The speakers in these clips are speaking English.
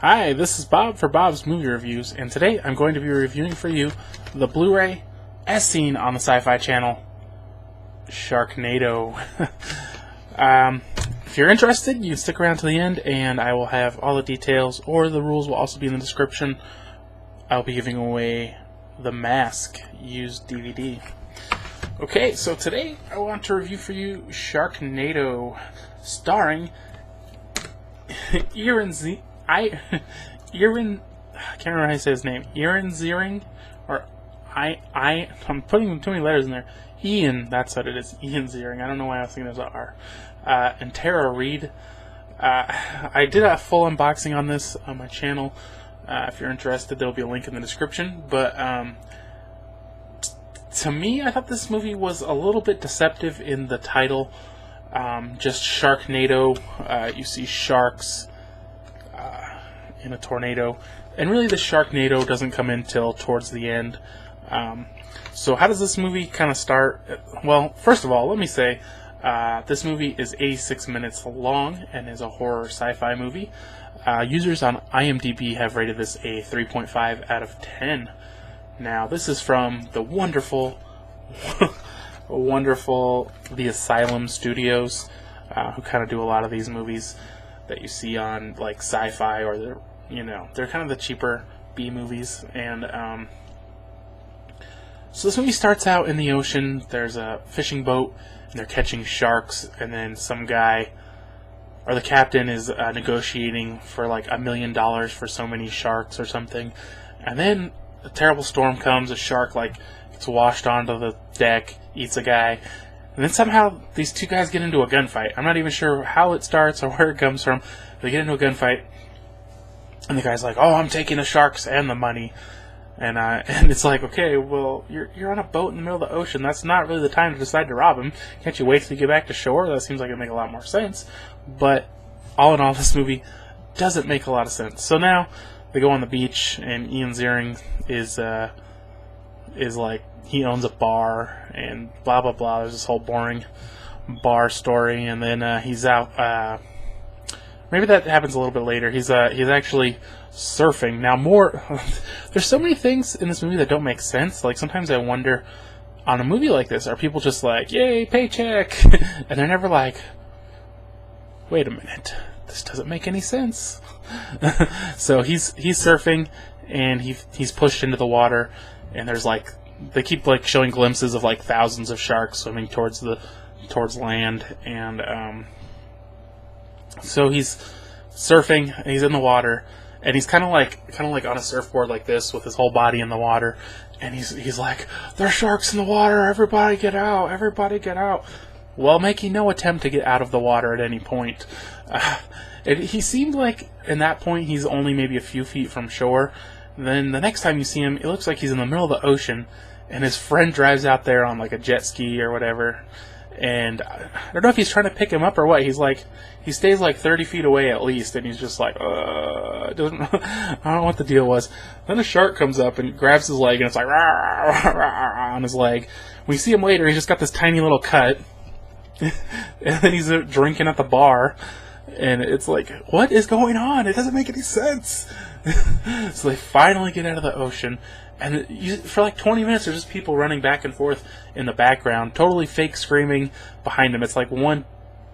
Hi, this is Bob for Bob's Movie Reviews, and today I'm going to be reviewing for you the Blu-ray, as seen on the Sci-Fi Channel, Sharknado. If you're interested, you can stick around to the end, and I will have all the details, or the rules will also be in the description. I'll be giving away the Mask used DVD. Okay, so today I want to review for you Sharknado, starring I can't remember how to say his name. Ziering, or I'm putting too many letters in there. Ian, that's what it is. Ian Ziering. I don't know why I was thinking there's an R. And Reid. I did a full unboxing on this on my channel. If you're interested, there'll be a link in the description. But to me, I thought this movie was a little bit deceptive in the title. Just Sharknado. You see sharks in a tornado, and really the Sharknado doesn't come in till towards the end. So how does this movie kind of start? Well, first of all, let me say this movie is 86 minutes long and is a horror sci-fi movie. Users on IMDb have rated this a 3.5 out of 10. Now, this is from the wonderful The Asylum Studios, who kind of do a lot of these movies that you see on like Sci-Fi, or they're kind of the cheaper B movies. And so this movie starts out in the ocean. There's a fishing boat and they're catching sharks, and then some guy, or the captain, is negotiating for like $1 million for so many sharks or something. And then a terrible storm comes. A shark gets washed onto the deck, eats a guy, and then somehow these two guys get into a gunfight. I'm not even sure how it starts or where it comes from. They get into a gunfight, and the guy's like, "Oh, I'm taking the sharks and the money." And it's like, okay, well, you're on a boat in the middle of the ocean. That's not really the time to decide to rob him. Can't you wait till you get back to shore? That seems like it'd make a lot more sense. But all in all, this movie doesn't make a lot of sense. So now they go on the beach, and Ian Ziering is like, he owns a bar and blah blah blah. There's this whole boring bar story, and then he's out. Maybe that happens a little bit later. He's actually surfing. Now, there's so many things in this movie that don't make sense. Like, sometimes I wonder, on a movie like this, are people just like, "Yay, paycheck," and they're never like, "Wait a minute, this doesn't make any sense." So he's surfing, and he's pushed into the water, and there's they keep showing glimpses of thousands of sharks swimming towards land, and so he's surfing, and he's in the water, and he's kind of like on a surfboard like this with his whole body in the water, and he's like, "There's sharks in the water, everybody get out, everybody get out," while making no attempt to get out of the water at any point. He seemed like, in that point, he's only maybe a few feet from shore. Then the next time you see him, it looks like he's in the middle of the ocean, and his friend drives out there on a jet ski or whatever, and I don't know if he's trying to pick him up or what. He stays 30 feet away at least, and he's just like, I don't know what the deal was. Then a shark comes up and grabs his leg, and it's like, rah, rah, rah, on his leg. We see him later, he's just got this tiny little cut, and then he's drinking at the bar, and it's like, what is going on? It doesn't make any sense. So they finally get out of the ocean, and for 20 minutes there's just people running back and forth in the background, totally fake screaming behind them. It's like one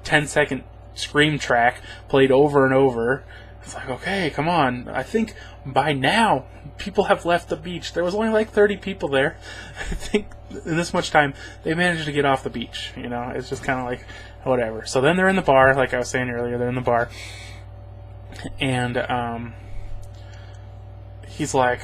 10-second scream track played over and over. It's like, okay, come on. I think by now people have left the beach. There was only 30 people there. I think in this much time they managed to get off the beach. It's just kind of whatever. So then they're in the bar, like I was saying earlier. They're in the bar, and he's like,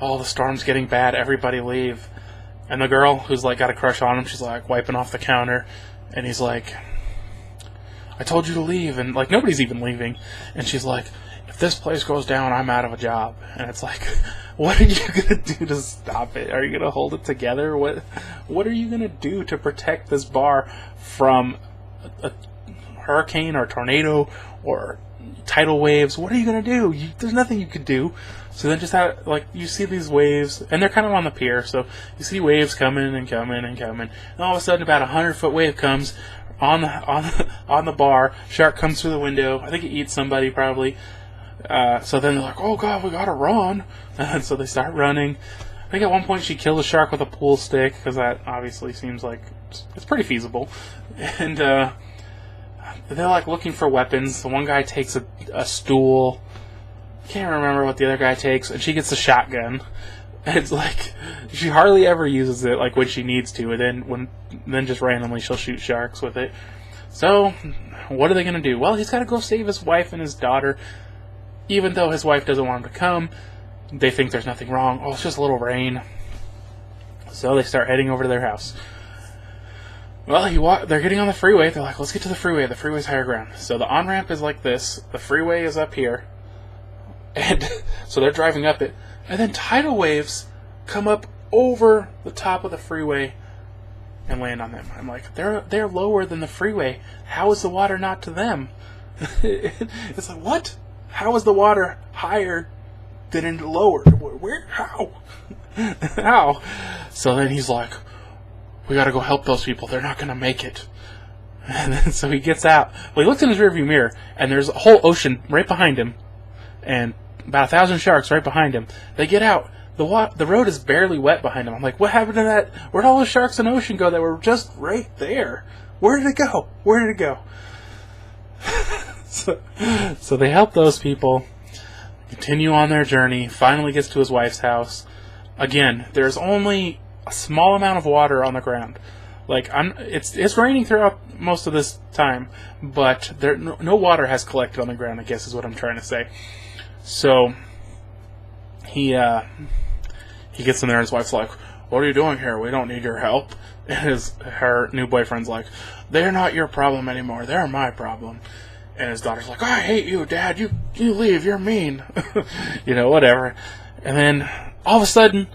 "Oh, the storm's getting bad, everybody leave." And the girl, who's got a crush on him, she's wiping off the counter, and he's like, "I told you to leave," and nobody's even leaving, and she's like, "If this place goes down, I'm out of a job." And it's like, what are you gonna do to stop it? Are you gonna hold it together? What are you gonna do to protect this bar from a hurricane or tornado or tidal waves? What are you gonna do? There's nothing you could do. So then just you see these waves, and they're kind of on the pier, so you see waves coming and coming and coming, and all of a sudden about 100-foot wave comes on the bar. Shark comes through the window. I think it eats somebody probably. So then they're like, oh god, we gotta run. And so they start running. I think at one point she killed a shark with a pool stick, because that obviously seems like it's pretty feasible. And they're like looking for weapons. The one guy takes a stool. Can't remember what the other guy takes, and she gets a shotgun. And it's like she hardly ever uses it, like when she needs to, and then just randomly she'll shoot sharks with it. So what are they gonna do? Well, he's got to go save his wife and his daughter. Even though his wife doesn't want him to come, they think there's nothing wrong. Oh, it's just a little rain. So they start heading over to their house. Well, they're getting on the freeway. They're like, let's get to the freeway. The freeway's higher ground. So the on-ramp is like this. The freeway is up here. And so they're driving up it. And then tidal waves come up over the top of the freeway and land on them. I'm like, they're lower than the freeway. How is the water not to them? It's like, what? How is the water higher than lower? Where? How? How? So then he's like, we gotta go help those people. They're not gonna make it. And then so he gets out. Well, he looks in his rearview mirror, and there's a whole ocean right behind him, and about 1,000 sharks right behind him. They get out. The road is barely wet behind him. I'm like, what happened to that? Where'd all the sharks in the ocean go that were just right there? Where did it go? Where did it go? So they help those people, continue on their journey, finally gets to his wife's house. Again, there's only a small amount of water on the ground. Like, it's raining throughout most of this time, but no water has collected on the ground, I guess is what I'm trying to say. So he gets in there and his wife's like, what are you doing here? We don't need your help. And her new boyfriend's like, they're not your problem anymore. They're my problem. And his daughter's like, I hate you, Dad. You leave. You're mean. Whatever. And then all of a sudden,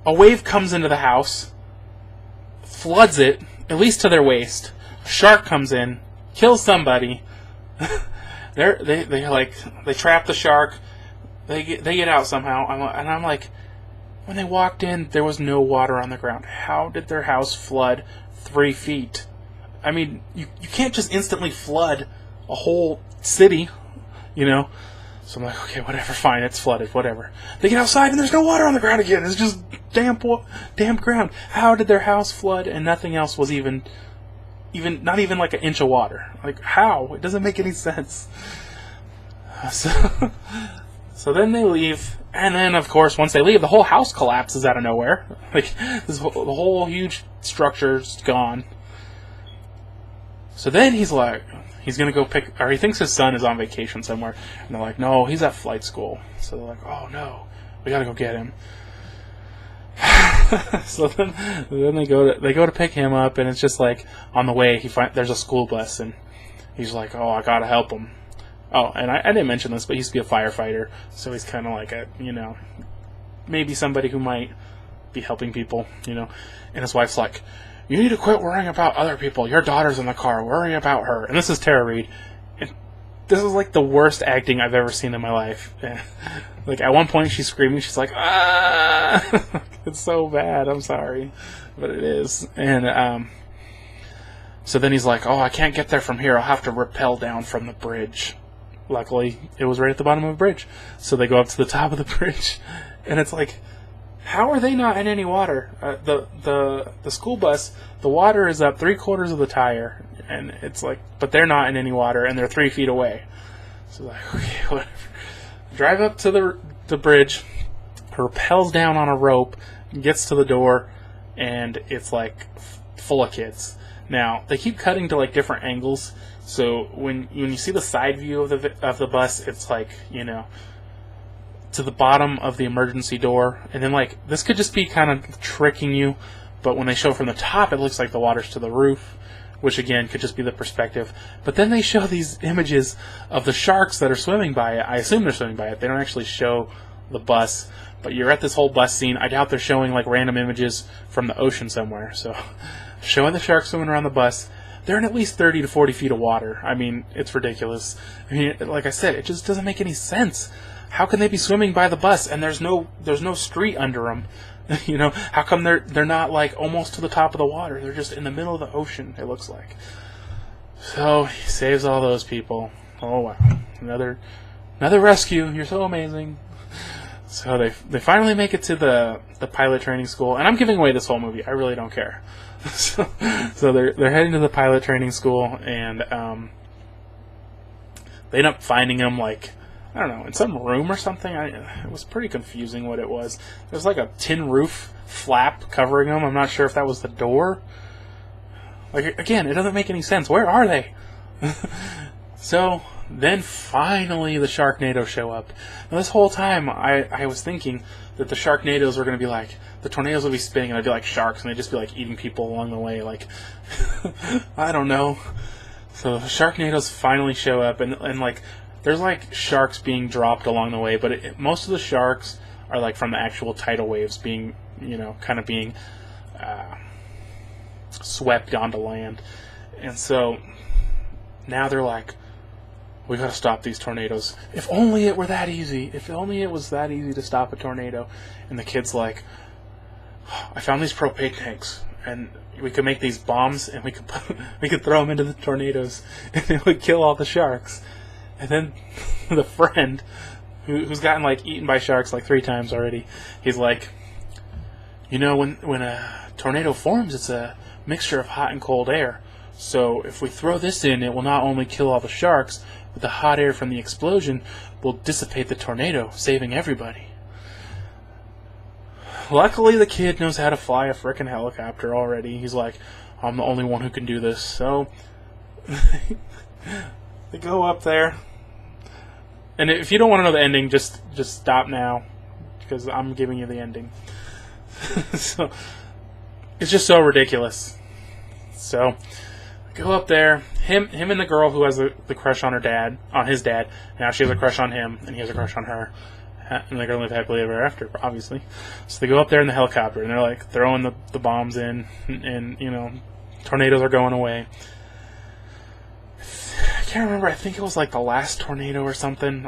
a wave comes into the house, floods it, at least to their waist. A shark comes in, kills somebody. They trap the shark. They get out somehow. And I'm like, when they walked in, there was no water on the ground. How did their house flood 3 feet? I mean, you can't just instantly flood a whole city, So I'm like, okay, whatever, fine, it's flooded, whatever. They get outside and there's no water on the ground again. It's just damp ground. How did their house flood and nothing else was even not even like an inch of water? Like, how? It doesn't make any sense. So then they leave, and then of course once they leave, the whole house collapses out of nowhere. Like the whole huge structure's gone. So then he's like, he's gonna go he thinks his son is on vacation somewhere, and they're like, no, he's at flight school. So they're like, oh no, we gotta go get him. So then they go to pick him up, and it's just like on the way there's a school bus, and he's like, oh, I gotta help him. Oh, and I didn't mention this, but he used to be a firefighter, so he's kind of like maybe somebody who might be helping people, And his wife's like, you need to quit worrying about other people. Your daughter's in the car. Worry about her. And this is Tara Reid. And this is like the worst acting I've ever seen in my life. Like at one point she's screaming. She's like, ah! It's so bad. I'm sorry. But it is. And so then he's like, oh, I can't get there from here. I'll have to rappel down from the bridge. Luckily, it was right at the bottom of the bridge. So they go up to the top of the bridge. And it's like, how are they not in any water? The school bus, the water is up 3/4 of the tire, and it's like, but they're not in any water, and they're 3 feet away. So like, okay, whatever. Drive up to the bridge, rappels down on a rope, gets to the door, and it's like full of kids. Now they keep cutting to like different angles, so when you see the side view of the bus, it's like to the bottom of the emergency door, and then like this could just be kind of tricking you, but when they show from the top, it looks like the water's to the roof, which again could just be the perspective. But then they show these images of the sharks that are swimming by it. I assume they're swimming by it. They don't actually show the bus, but you're at this whole bus scene. I doubt they're showing like random images from the ocean somewhere. So showing the sharks swimming around the bus, they're in at least 30 to 40 feet of water. I mean, it's ridiculous. I mean, like I said, it just doesn't make any sense. How can they be swimming by the bus and there's no street under them? How come they're not like almost to the top of the water? They're just in the middle of the ocean, it looks like. So he saves all those people. Oh wow, another another rescue. You're so amazing. So they finally make it to the pilot training school, and I'm giving away this whole movie. I really don't care. So they're heading to the pilot training school, and they end up finding him, like, I don't know, in some room or something. It was pretty confusing what it was. There's like a tin roof flap covering him. I'm not sure if that was the door. Like, again, it doesn't make any sense. Where are they? So then finally the Sharknado show up. Now this whole time I was thinking that the Sharknados were going to be like, the tornadoes would be spinning and they'd be like sharks and they'd just be like eating people along the way. Like, I don't know. So the Sharknados finally show up and like, there's like sharks being dropped along the way, but most of the sharks are like from the actual tidal waves being, you know, kind of being swept onto land. And so now they're like, we gotta stop these tornadoes. If only it were that easy. If only it was that easy to stop a tornado. And the kid's like, I found these propane tanks, and we could make these bombs, and we could throw them into the tornadoes, and it would kill all the sharks. And then the friend, who's gotten like eaten by sharks like 3 times already, he's like, you know, when a tornado forms, it's a mixture of hot and cold air. So if we throw this in, it will not only kill all the sharks, but the hot air from the explosion will dissipate the tornado, saving everybody. Luckily, the kid knows how to fly a frickin' helicopter already. He's like, I'm the only one who can do this. So they go up there. And if you don't want to know the ending, just stop now, because I'm giving you the ending. So it's just so ridiculous. So go up there. Him and the girl who has the crush on his dad. Now she has a crush on him, and he has a crush on her. And they're going to live happily ever after, obviously. So they go up there in the helicopter, and they're like throwing the bombs in, and you know, tornadoes are going away. I can't remember. I think it was like the last tornado or something.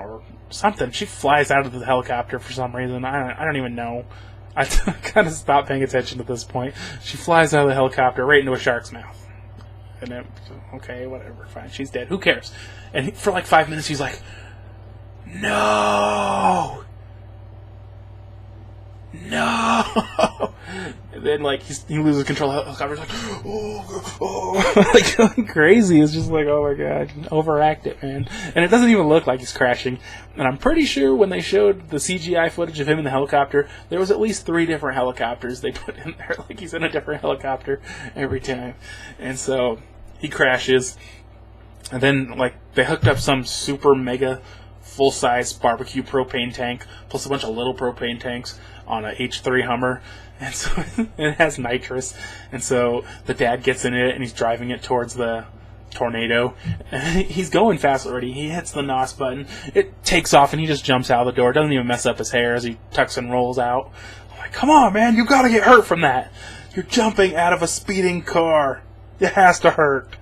She flies out of the helicopter for some reason. I don't even know. I kind of stopped paying attention at this point. She flies out of the helicopter right into a shark's mouth. And then, okay, whatever, fine, she's dead. Who cares? And for like 5 minutes, he's like, no! And then, like, he loses control of the helicopter. He's like, oh, like, going crazy. It's just like, oh my god, overact it, man. And it doesn't even look like he's crashing. And I'm pretty sure when they showed the CGI footage of him in the helicopter, there was at least 3 different helicopters they put in there. Like, he's in a different helicopter every time. And so he crashes. And then, like, they hooked up some super mega full-size barbecue propane tank, plus a bunch of little propane tanks on a H3 Hummer, and so it has nitrous, and so the dad gets in it and he's driving it towards the tornado. And he's going fast already. He hits the NOS button, it takes off, and he just jumps out of the door. Doesn't even mess up his hair as he tucks and rolls out. I'm like, come on, man, you gotta get hurt from that. You're jumping out of a speeding car. It has to hurt.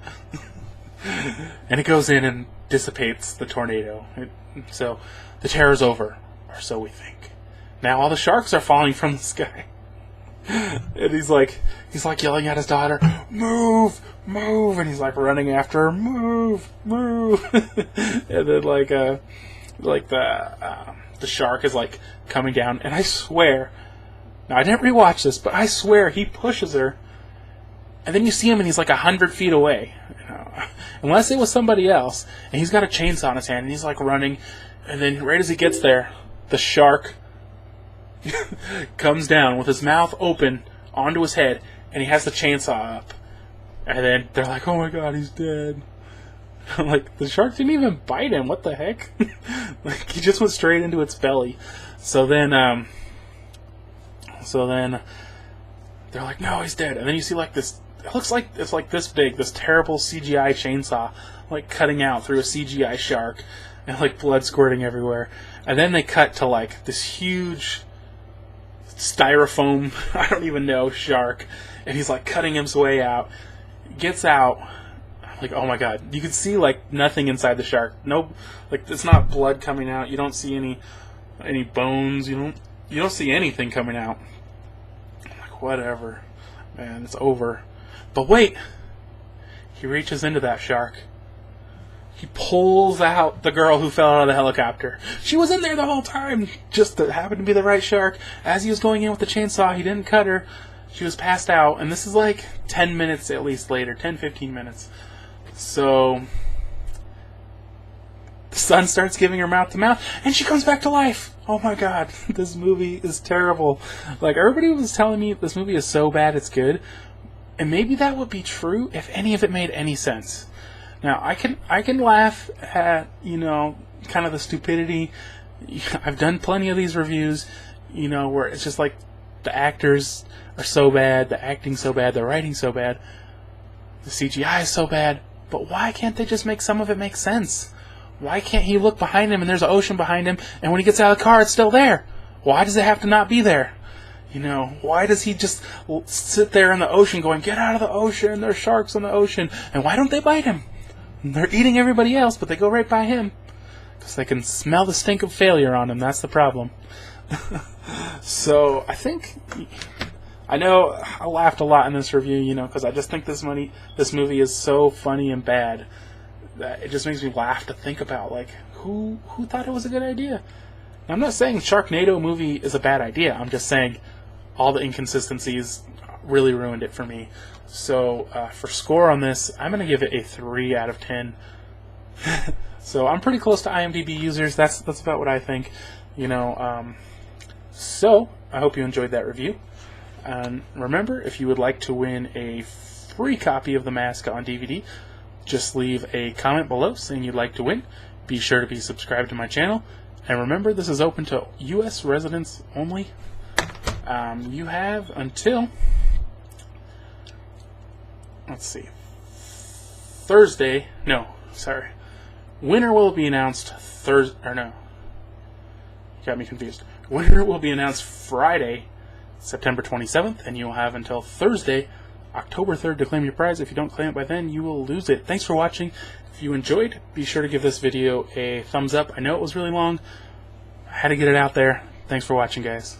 And it goes in and dissipates the tornado. So the terror's over, or so we think. Now all the sharks are falling from the sky. And he's like yelling at his daughter, move, move, and he's like running after her, move, move. And then the shark is like coming down, and I swear, now I didn't rewatch this, but I swear he pushes her, and then you see him and he's like 100 feet away. Unless it was somebody else, and he's got a chainsaw in his hand, and he's like running, and then right as he gets there, the shark comes down with his mouth open onto his head, and he has the chainsaw up. And then they're like, oh my god, he's dead. I'm like, the shark didn't even bite him, what the heck? Like, he just went straight into its belly. So then they're like, no, he's dead. And then you see like this, it looks like it's like this big, this terrible CGI chainsaw, like cutting out through a CGI shark, and like blood squirting everywhere. And then they cut to like this huge styrofoam, I don't even know, shark, and he's like cutting his way out. Gets out, I'm like, oh my god, you can see like nothing inside the shark. No, like it's not blood coming out. You don't see any bones. You don't see anything coming out. I'm like, whatever, man, it's over. But wait, he reaches into that shark. He pulls out the girl who fell out of the helicopter. She was in there the whole time. Just happened to be the right shark. As he was going in with the chainsaw, he didn't cut her. She was passed out. And this is like 10 minutes at least later. 10, 15 minutes. So the sun starts giving her mouth to mouth. And she comes back to life. Oh my god. This movie is terrible. Like, everybody was telling me this movie is so bad it's good. And maybe that would be true if any of it made any sense. Now, I can laugh at, you know, kind of the stupidity. I've done plenty of these reviews, you know, where it's just like the actors are so bad, the acting's so bad, the writing's so bad, the CGI is so bad, but why can't they just make some of it make sense? Why can't he look behind him and there's an ocean behind him, and when he gets out of the car, it's still there? Why does it have to not be there? You know, why does he just sit there in the ocean going, get out of the ocean, there's sharks in the ocean, and why don't they bite him? They're eating everybody else, but they go right by him. Because they can smell the stink of failure on him. That's the problem. So, I know I laughed a lot in this review, you know, because I just think this movie is so funny and bad that it just makes me laugh to think about, like, who thought it was a good idea? Now, I'm not saying Sharknado movie is a bad idea. I'm just saying all the inconsistencies really ruined it for me. So, for score on this, I'm going to give it a 3 out of 10. So, I'm pretty close to IMDb users. That's about what I think. You know, so, I hope you enjoyed that review. And remember, if you would like to win a free copy of The Mask on DVD, just leave a comment below saying you'd like to win. Be sure to be subscribed to my channel. And remember, this is open to U.S. residents only. You have until... let's see. Thursday. No, sorry. Winner will be announced Thursday. Or no. You got me confused. Winner will be announced Friday, September 27th, and you'll have until Thursday, October 3rd to claim your prize. If you don't claim it by then, you will lose it. Thanks for watching. If you enjoyed, be sure to give this video a thumbs up. I know it was really long. I had to get it out there. Thanks for watching, guys.